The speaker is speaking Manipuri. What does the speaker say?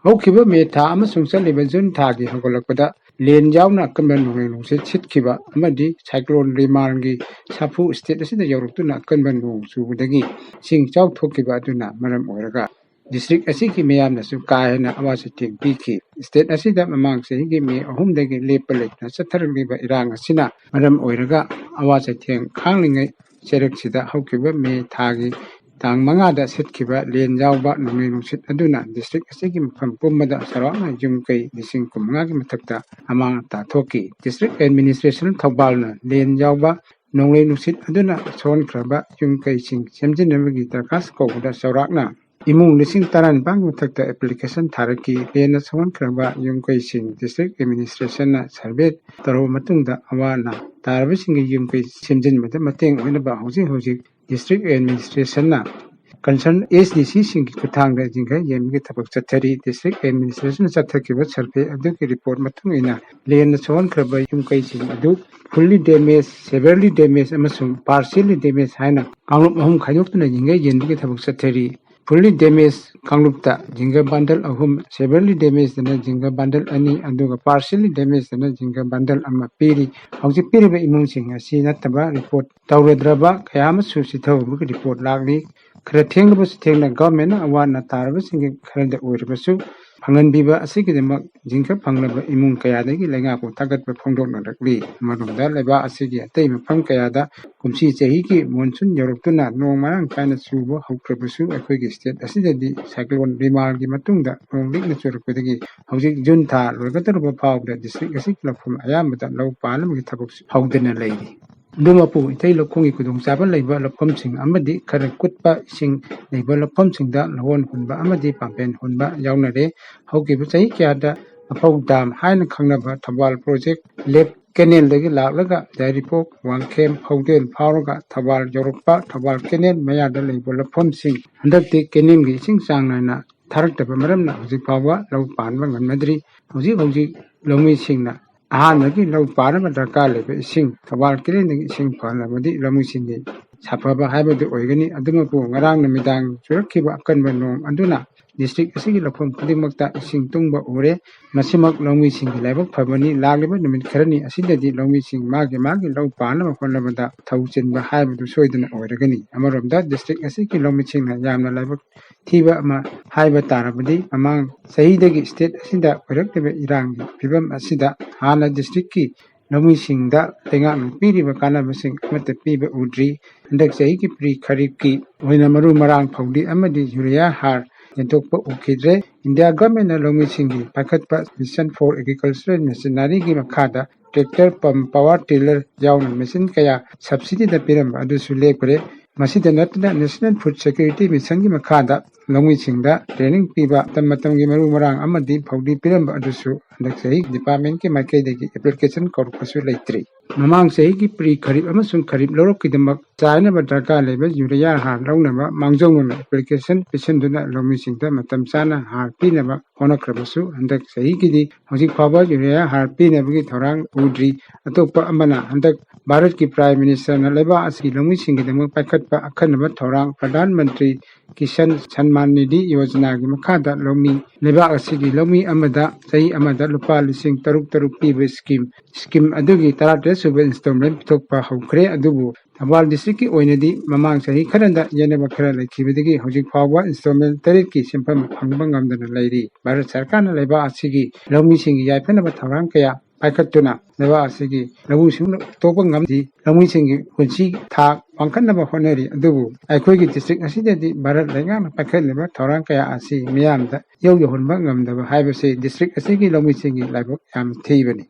ꯍꯧꯈꯤꯕ ꯃꯦ ꯊꯥ ꯑꯃꯁꯨꯡ ꯆꯠꯂꯤꯕ ꯖꯨꯟ ꯊꯥꯒꯤ ꯍꯧꯒꯠꯂꯛꯄꯗ ꯂꯦꯟ ꯌꯥꯎꯅ ꯑꯀꯟꯕ ꯅꯣꯡꯂꯩ ꯅꯨꯡꯁꯤꯠ ꯁꯤꯠꯈꯤꯕ ꯑꯃꯗꯤ ꯁꯥꯏꯀ꯭ꯂꯣꯟ ꯔꯤꯃꯥꯟꯒꯤ ꯁꯥꯐꯨ ꯁ꯭ꯇꯦꯠ ꯑꯁꯤꯗ ꯌꯧꯔꯛꯇꯨꯅ ꯑꯀꯟꯕ ꯅꯣꯡ ꯆꯨꯕꯗꯒꯤ ꯏꯁꯤꯡ ꯏꯆꯥꯎ ꯊꯣꯛꯈꯤꯕ ꯑꯗꯨꯅ ꯃꯔꯝ ꯑꯣꯏꯔꯒ ꯗꯤꯁꯇ꯭ꯔꯤꯛ ꯑꯁꯤꯒꯤ ꯃꯤꯌꯥꯝꯅꯁꯨ ꯀꯥ ꯍꯦꯟꯅ ꯑꯋꯥ ꯆꯩꯊꯦꯡ ꯄꯤꯈꯤ꯫ ꯁ꯭ꯇꯦꯠ ꯑꯁꯤꯗ ꯃꯃꯥꯡ ꯆꯍꯤꯒꯤ ꯃꯦ 3ꯗꯒꯤ ꯂꯦꯞꯄ ꯂꯩꯇꯅ ꯆꯠꯊꯔꯛꯂꯤꯕ ꯏꯔꯥꯡ ꯑꯁꯤꯅ ꯃꯔꯝ ꯑꯣꯏꯔꯒ ꯑꯋꯥ ꯆꯩꯊꯦꯡ ꯈꯥꯡꯂꯤꯉꯩ ꯆꯩꯔꯛꯁꯤꯗ ꯍꯧꯈꯤꯕ ꯃꯦ ꯊꯥꯒꯤ ꯇꯥꯡ 5ꯗ ꯁꯤꯠꯈꯤꯕ ꯂꯦꯟ ꯌꯥꯎꯕ ꯅꯣꯡꯂꯩ ꯅꯨꯡꯁꯤꯠ ꯑꯗꯨꯅ ꯗꯤꯁꯇ꯭ꯔꯤꯛ ꯑꯁꯤꯒꯤ ꯃꯐꯝ ꯄꯨꯝꯕꯗ ꯆꯥꯎꯔꯥꯛꯅ ꯌꯨꯝ ꯀꯩ 15,000ꯒꯤ ꯃꯊꯛꯇ ꯑꯃꯥꯡ ꯑꯇꯥ ꯊꯣꯛꯈꯤ꯫ ꯗꯤꯁꯇ꯭ꯔꯤꯛ ꯑꯦꯗꯃꯤꯅꯤꯁꯇ꯭ꯔꯦꯁꯟ ꯊꯧꯕꯥꯜꯅ ꯂꯦꯟ ꯌꯥꯎꯕ ꯅꯣꯡꯂꯩ ꯅꯨꯡꯁꯤꯠ ꯑꯗꯨꯅ ꯁꯣꯛꯍꯟꯈ꯭ꯔꯕ ꯌꯨꯝ ꯀꯩꯁꯤꯡ ꯁꯦꯝꯖꯤꯟꯅꯕꯒꯤ ꯗꯔꯈꯥꯁ ꯀꯧꯕꯗ ꯆꯥꯎꯔꯥꯛꯅ ꯏꯃꯨꯡ 19,000ꯒꯤ ꯃꯊꯛꯇ ꯑꯦꯄ꯭ꯂꯤꯀꯦꯁꯟ ꯊꯥꯔꯛꯈꯤ꯫ ꯂꯦꯟꯅ ꯁꯣꯛꯍꯟꯈ꯭ꯔꯕ ꯌꯨꯝ ꯀꯩꯁꯤꯡ ꯗꯤꯁꯇ꯭ꯔꯤꯛ ꯑꯦꯗꯃꯤꯅꯤꯁꯇ꯭ꯔꯦꯁꯟꯅ ꯁꯔꯚꯦ ꯇꯧꯔꯕ ꯃꯇꯨꯡꯗ ꯑꯋꯥ ꯑꯅꯥ ꯇꯥꯔꯕꯁꯤꯡꯒꯤ ꯌꯨꯝ ꯀꯩ ꯁꯦꯝꯖꯤꯟꯕꯗ ꯃꯇꯦꯡ ꯑꯣꯏꯅꯕ ꯍꯧꯖꯤꯛ ꯗꯤꯁꯇ꯭ꯔꯤꯛ ꯑꯦꯗꯃꯤꯅꯤꯁꯇ꯭ꯔꯦꯁꯟꯅ ꯀꯟꯁꯔꯟ SDCꯁꯤꯡꯒꯤ ꯈꯨꯠꯊꯥꯡꯗ ꯖꯤꯡꯒ ꯌꯦꯡꯕꯒꯤ ꯊꯕꯛ ꯆꯠꯊꯔꯤ꯫ ꯗꯤꯁꯇ꯭ꯔꯤꯛ ꯑꯦꯗꯃꯤꯅꯤꯁꯇ꯭ꯔꯦꯁꯟꯅ ꯆꯠꯊꯈꯤꯕ ꯁꯔꯚꯦ ꯑꯗꯨꯒꯤ ꯔꯤꯄꯣꯔꯠ ꯃꯇꯨꯡ ꯏꯟꯅ ꯂꯦꯟꯅ ꯁꯣꯛꯍꯟꯈ꯭ꯔꯕ ꯌꯨꯝ ꯀꯩꯁꯤꯡ ꯑꯗꯨ ꯐꯨꯜꯂꯤ ꯗꯦꯃꯦꯖ, ꯁꯦꯚꯔꯂꯤ ꯗꯦꯃꯦꯖ ꯑꯃꯁꯨꯡ ꯄꯥꯔꯁꯤꯌꯦꯜꯂꯤ ꯗꯦꯃꯦꯖ ꯍꯥꯏꯅ ꯀꯥꯡꯂꯨꯞ 3 ꯈꯥꯏꯗꯣꯛꯇꯨꯅ ꯖꯤꯡꯒ ꯌꯦꯟꯕꯒꯤ ꯊꯕꯛ ꯆꯠꯊꯔꯤ꯫ ꯐꯨꯜꯂꯤ ꯗꯦꯃꯦꯖ ꯀꯥꯡꯂꯨꯞꯇ ꯖꯤꯡꯒ ꯕꯟꯗꯜ 3, ꯁꯦꯚꯔꯂꯤ ꯗꯦꯃꯦꯖꯇꯅ ꯖꯤꯡꯒ ꯕꯟꯗꯜ 2, ꯑꯗꯨꯒ ꯄꯥꯔꯁꯤꯌꯦꯜꯂꯤ ꯗꯦꯃꯦꯖꯇꯅ ꯖꯤꯡꯒ ꯕꯟꯗꯜ 1 ꯄꯤꯔꯤ꯫ ꯍꯧꯖꯤꯛ ꯄꯤꯔꯤꯕ ꯏꯃꯨꯡꯁꯤꯡ ꯑꯁꯤ ꯅꯠꯇꯕ ꯔꯤꯄꯣꯔꯠ ꯇꯧꯔꯨꯗ꯭ꯔꯕ ꯀꯌꯥ ꯑꯃꯁꯨ ꯆꯤꯊꯕꯒꯤ ꯔꯤꯄꯣꯔꯠ ꯂꯥꯛꯂꯤ꯫ ꯈꯔ ꯊꯦꯡꯂꯕꯁꯨ ꯊꯦꯡꯅ ꯒꯚꯔꯟꯃꯦꯟꯠꯅ ꯑꯋꯥ ꯑꯅꯥ ꯇꯥꯔꯕꯁꯤꯡꯒꯤ ꯈꯔꯗ ꯑꯣꯏꯔꯕꯁꯨ ꯐꯪꯍꯟꯕꯤꯕ ꯑꯁꯤꯒꯤꯗꯃꯛ ꯖꯤꯡꯒ ꯐꯪꯂꯕ ꯏꯃꯨꯡ ꯀꯌꯥꯗꯒꯤ ꯂꯩꯉꯥꯛꯄꯨ ꯊꯥꯒꯠꯄ ꯐꯣꯡꯗꯣꯛꯅꯔꯛꯂꯤ꯫ ꯑꯃꯔꯣꯝꯗ ꯂꯩꯕꯥꯛ ꯑꯁꯤꯒꯤ ꯑꯇꯩ ꯃꯐꯝ ꯀꯌꯥꯗ ꯀꯨꯝꯁꯤ ꯆꯍꯤꯒꯤ ꯃꯣꯟꯁꯨꯟ ꯌꯧꯔꯛꯇꯨꯅ ꯅꯣꯡ ꯃꯔꯥꯡ ꯀꯥꯏꯅ ꯆꯨꯕ ꯍꯧꯈ꯭ꯔꯕꯁꯨ ꯑꯩꯈꯣꯏꯒꯤ ꯁ꯭ꯇꯦꯠ ꯑꯁꯤꯗꯗꯤ ꯁꯥꯏꯀ꯭ꯂꯣꯟ ꯔꯤꯃꯥꯜꯒꯤ ꯃꯇꯨꯡꯗ ꯅꯣꯡ ꯂꯤꯛꯅ ꯆꯨꯔꯛꯄꯗꯒꯤ ꯍꯧꯖꯤꯛ ꯖꯨꯟ ꯊꯥ ꯂꯣꯏꯒꯗꯧꯔꯕ ꯐꯥꯎꯕꯗ ꯗꯤꯁꯇ꯭ꯔꯤꯛ ꯑꯁꯤꯒꯤ ꯂꯧꯐꯝ ꯑꯌꯥꯝꯕꯗ ꯂꯧ ꯄꯥꯟꯅꯕꯒꯤ ꯊꯕꯛ ꯍꯧꯗꯅ ꯂꯩꯔꯤ꯫ ꯑꯗꯨꯃꯛꯄꯨ ꯏꯊꯩ ꯂꯧꯈꯣꯡꯒꯤ ꯈꯨꯗꯣꯡꯆꯥꯕ ꯂꯩꯕ ꯂꯧꯐꯝꯁꯤꯡ ꯑꯃꯗꯤ ꯈꯔ ꯀꯨꯠꯄ ꯏꯁꯤꯡ ꯂꯩꯕ ꯂꯧꯐꯝꯁꯤꯡꯗ ꯂꯧꯍꯣꯟ ꯍꯨꯟꯕ ꯑꯃꯗꯤ ꯄꯥꯝꯐꯦꯟ ꯍꯨꯟꯕ ꯌꯥꯎꯅꯔꯦ꯫ ꯍꯧꯈꯤꯕ ꯆꯍꯤ ꯀꯌꯥꯗ ꯃꯐꯧ ꯗꯥꯝ ꯍꯥꯏꯅ ꯈꯪꯅꯕ ꯊꯧꯕꯥꯜ ꯄ꯭ꯔꯣꯖꯦꯛ ꯂꯦꯞ ꯀꯦꯅꯦꯜꯗꯒꯤ ꯂꯥꯛꯂꯒ ꯌꯥꯏꯔꯤꯄꯣꯛ, ꯋꯥꯡꯈꯦꯝ, ꯄꯧꯗꯦꯜ ꯐꯥꯎꯔꯒ ꯊꯧꯕꯥꯜ ꯌꯧꯔꯛꯄ ꯊꯧꯕꯥꯜ ꯀꯦꯅꯦꯜ ꯃꯌꯥꯗ ꯂꯩꯕ ꯂꯧꯐꯝꯁꯤꯡ ꯍꯟꯗꯛꯇꯤ ꯀꯦꯅꯦꯜꯒꯤ ꯏꯁꯤꯡ ꯆꯥꯡ ꯅꯥꯏꯅ ꯊꯥꯔꯛꯇꯕ ꯃꯔꯝꯅ ꯍꯧꯖꯤꯛ ꯐꯥꯎꯕ ꯂꯧ ꯄꯥꯟꯕ ꯉꯝꯅꯗ꯭ꯔꯤ꯫ ꯍꯧꯖꯤꯛ ꯂꯧꯃꯤꯁꯤꯡꯅ ꯑꯍꯥꯟꯕꯒꯤ ꯂꯧ ꯄꯥꯟꯅꯕ ꯗꯔꯀꯥꯔ ꯂꯩꯕ ꯏꯁꯤꯡ ꯊꯧꯕꯥꯜ ꯀꯦꯅꯦꯜꯗꯒꯤ ꯏꯁꯤꯡ ꯐꯪꯍꯜꯂꯕꯗꯤ ꯂꯧꯃꯤꯁꯤꯡꯒꯤ ꯁꯥꯐꯕ ꯍꯥꯏꯕꯗꯨ ꯑꯣꯏꯒꯅꯤ꯫ ꯑꯗꯨꯃꯛꯄꯨ ꯉꯔꯥꯡ ꯅꯨꯃꯤꯗꯥꯡ ꯆꯨꯔꯛꯈꯤꯕ ꯑꯀꯟꯕ ꯅꯣꯡ ꯑꯗꯨꯅ ꯗꯤꯁꯇ꯭ꯔꯤꯛ ꯑꯁꯤꯒꯤ ꯂꯧꯐꯝ ꯈꯨꯗꯤꯡꯃꯛꯇ ꯏꯁꯤꯡ ꯇꯨꯡꯕ ꯎꯔꯦ꯫ ꯃꯁꯤꯃꯛ ꯂꯧꯃꯤꯁꯤꯡꯒꯤ ꯂꯥꯏꯕꯛ ꯐꯕꯅꯤ꯫ ꯂꯥꯛꯂꯤꯕ ꯅꯨꯃꯤꯠ ꯈꯔꯅꯤ ꯑꯁꯤꯗꯗꯤ ꯂꯧꯃꯤꯁꯤꯡ ꯃꯥꯒꯤ ꯂꯧ ꯄꯥꯟꯅꯕ ꯍꯣꯠꯅꯕꯗ ꯊꯧ ꯆꯤꯟꯕ ꯍꯥꯏꯕꯗꯨ ꯁꯣꯏꯗꯅ ꯑꯣꯏꯔꯒꯅꯤ꯫ ꯑꯃꯔꯣꯝꯗ ꯗꯤꯁꯇ꯭ꯔꯤꯛ ꯑꯁꯤꯒꯤ ꯂꯧꯃꯤꯁꯤꯡꯅ ꯌꯥꯝꯅ ꯂꯥꯏꯕꯛ ꯊꯤꯕ ꯑꯃ ꯍꯥꯏꯕ ꯇꯥꯔꯕꯗꯤ ꯃꯃꯥꯡ ꯆꯍꯤꯗꯒꯤ ꯁ꯭ꯇꯦꯠ ꯑꯁꯤꯗ ꯑꯣꯏꯔꯛꯂꯤꯕ ꯏꯔꯥꯡꯒꯤ ꯐꯤꯚꯝ ꯑꯁꯤꯗ ꯍꯥꯟꯅ ꯗꯤꯁꯇ꯭ꯔꯤꯛꯀꯤ ꯂꯧꯃꯤꯁꯤꯡꯗ ꯂꯩꯉꯥꯛꯅ ꯄꯤꯔꯤꯕ ꯀꯥꯟꯅꯕꯁꯤꯡ ꯑꯃꯠꯇ ꯄꯤꯕ ꯎꯗ꯭ꯔꯤ꯫ ꯍꯟꯗꯛ ꯆꯍꯤꯒꯤ ꯄ꯭ꯔꯤ ꯈꯔꯤꯞꯀꯤ ꯑꯣꯏꯅ ꯃꯔꯨ ꯃꯔꯥꯡ ꯐꯧꯗꯤ ꯑꯃꯗꯤ ꯌꯨꯔꯤꯌꯥ ꯍꯥꯔ ꯌꯦꯟꯊꯣꯛꯄ ꯎꯈꯤꯗ꯭ꯔꯦ꯫ ꯏꯟꯗꯤꯌꯥ ꯒꯚꯔꯟꯃꯦꯟꯠꯅ ꯂꯧꯃꯤꯁꯤꯡꯒꯤ ꯄꯥꯏꯈꯠꯄ ꯃꯤꯁꯟ ꯐꯣꯔ ꯑꯦꯒ꯭ꯔꯤꯀꯜꯆꯔꯦꯜ ꯃꯦꯁꯤꯅꯔꯤꯒꯤ ꯃꯈꯥꯗ ꯇ꯭ꯔꯦꯛꯇꯔ, ꯄꯝ, ꯄꯥꯋꯔ ꯇꯤꯂꯔ ꯌꯥꯎꯅ ꯃꯦꯁꯤꯟ ꯀꯌꯥ ꯁꯕꯁꯤꯗꯤꯗ ꯄꯤꯔꯝꯕ ꯑꯗꯨꯁꯨ ꯂꯦꯞꯈ꯭ꯔꯦ꯫ ꯃꯁꯤꯗ ꯅꯠꯇꯅ ꯅꯦꯁꯅꯦꯜ ꯐꯨꯗ ꯁꯦꯀ꯭ꯌꯨꯔꯤꯇꯤ ꯃꯤꯁꯟꯒꯤ ꯃꯈꯥꯗ ꯂꯧꯃꯤꯁꯤꯡꯗ ꯇ꯭ꯔꯦꯅꯤꯡ ꯄꯤꯕ, ꯃꯇꯝꯒꯤ ꯃꯔꯨ ꯃꯔꯥꯡ ꯑꯃꯗꯤ ꯐꯧꯗꯤ ꯄꯤꯔꯝꯕ ꯑꯗꯨꯁꯨ ꯍꯟꯗꯛ ꯆꯍꯤ ꯗꯤꯄꯥꯔꯠꯃꯦꯟꯠꯀꯤ ꯃꯥꯏꯀꯩꯗꯒꯤ ꯑꯦꯄ꯭ꯂꯤꯀꯦꯁꯟ ꯀꯧꯔꯛꯄꯁꯨ ꯂꯩꯇ꯭ꯔꯤ꯫ ꯃꯃꯥꯡ ꯆꯍꯤꯒꯤ ꯄ꯭ꯔꯤ ꯈꯔꯤꯞ ꯑꯃꯁꯨꯡ ꯈꯔꯤꯞ ꯂꯧꯔꯣꯛꯀꯤꯗꯃꯛ ꯆꯥꯏꯅꯕ ꯗꯔꯀꯥꯔ ꯂꯩꯕ ꯌꯨꯔꯤꯌꯥ ꯍꯥꯔ ꯂꯧꯅꯕ ꯃꯥꯡꯖꯧꯅꯅ ꯑꯦꯄ꯭ꯂꯤꯀꯦꯁꯟ ꯄꯤꯁꯤꯟꯗꯨꯅ ꯂꯧꯃꯤꯁꯤꯡꯗ ꯃꯇꯝ ꯆꯥꯅ ꯍꯥꯔ ꯄꯤꯅꯕ ꯍꯣꯠꯅꯈ꯭ꯔꯕꯁꯨ ꯍꯟꯗꯛ ꯆꯍꯤꯒꯤꯗꯤ ꯍꯧꯖꯤꯛ ꯐꯥꯎꯕ ꯌꯨꯔꯤꯌꯥ ꯍꯥꯔ ꯄꯤꯅꯕꯒꯤ ꯊꯧꯔꯥꯡ ꯎꯗ꯭ꯔꯤ꯫ ꯑꯇꯣꯞꯄ ꯑꯃꯅ ꯍꯟꯗꯛ ꯚꯥꯔꯠꯀꯤ ꯄ꯭ꯔꯥꯏꯝ ꯃꯤꯅꯤꯁꯇꯔꯅ ꯂꯩꯕꯥꯛ ꯑꯁꯤꯒꯤ ꯂꯧꯃꯤꯁꯤꯡꯒꯤꯗꯃꯛ ꯄꯥꯏꯈꯠꯄ ꯑꯈꯟꯅꯕ ꯊꯧꯔꯥꯡ ꯄ꯭ꯔꯙꯥꯟ ꯃꯟꯇ꯭ꯔꯤ ꯀꯤꯁꯟ ꯁꯟꯃꯥꯟ ꯅꯤꯙꯤ ꯌꯣꯖꯅꯥꯒꯤ ꯃꯈꯥꯗ ꯂꯩꯕꯥꯛ ꯑꯁꯤꯒꯤ ꯂꯧꯃꯤ ꯑꯃꯗ ꯆꯍꯤ ꯑꯃꯗ ꯂꯨꯄꯥ 3,000 ꯄꯤꯕ ꯁ꯭ꯀꯤꯝ ꯑꯗꯨꯒꯤ 33ꯁꯨꯕ ꯏꯟꯁꯇꯣꯜꯃꯦꯟꯠ ꯄꯤꯊꯣꯛꯄ ꯍꯧꯈ꯭ꯔꯦ꯫ ꯑꯗꯨꯕꯨ ꯊꯧꯕꯥꯜ ꯗꯤꯁꯇ꯭ꯔꯤꯛꯀꯤ ꯑꯣꯏꯅꯗꯤ ꯃꯃꯥꯡ ꯆꯍꯤ ꯈꯔꯗ ꯌꯦꯠꯅꯕ ꯈꯔ ꯂꯩꯈꯤꯕꯗꯒꯤ ꯍꯧꯖꯤक ꯐꯥꯎꯕ ꯏꯟꯁꯇꯣꯜꯃꯦꯟꯠ 8ꯀꯤ ꯁꯦꯟꯐꯝ ꯐꯪꯕ ꯉꯝꯗꯅ ꯂꯩꯔꯤ꯫ ꯚꯥꯔꯠ ꯁꯔꯀꯥꯔꯅ ꯂꯩꯕꯥꯛ ꯑꯁꯤꯒꯤ ꯂꯧꯃꯤꯁꯤꯡꯒꯤ ꯌꯥꯏꯐꯅꯕ ꯊꯧꯔꯥꯡ kaya ꯄꯥꯏꯈꯠꯇꯨꯅ ꯂꯩꯕꯥꯛ ꯑꯁꯤꯒꯤ ꯂꯧꯎ ꯁꯤꯡꯎ ꯇꯧꯕ ꯉꯝꯗꯤ ꯂꯧꯃꯤꯁꯤꯡꯒꯤ ꯄꯨꯟꯁꯤ ꯊꯥꯛ ꯋꯥꯡꯈꯠꯅꯕ ꯍꯣꯠꯅꯔꯤ꯫ ꯑꯗꯨꯕꯨ ꯑꯩꯈꯣꯏꯒꯤ ꯗꯤꯁꯇ꯭ꯔꯤꯛ ꯑꯁꯤꯗꯗꯤ ꯚꯥꯔꯠ ꯂꯩꯉꯥꯛꯅ ꯄꯥꯏꯈꯠꯂꯤꯕ ꯊꯧꯔꯥꯡ kaya ꯑꯁꯤ ꯃꯤꯌꯥꯝꯗ ꯌꯧꯍꯟꯕ ꯉꯝꯗꯕ ꯍꯥꯏꯕꯁꯤ ꯗꯤꯁꯇ꯭ꯔꯤꯛ ꯑꯁꯤꯒꯤ ꯂꯧꯃꯤꯁꯤꯡꯒꯤ ꯂꯥꯏꯕꯛ ꯌꯥꯝꯅ ꯊꯤꯕꯅꯤ꯫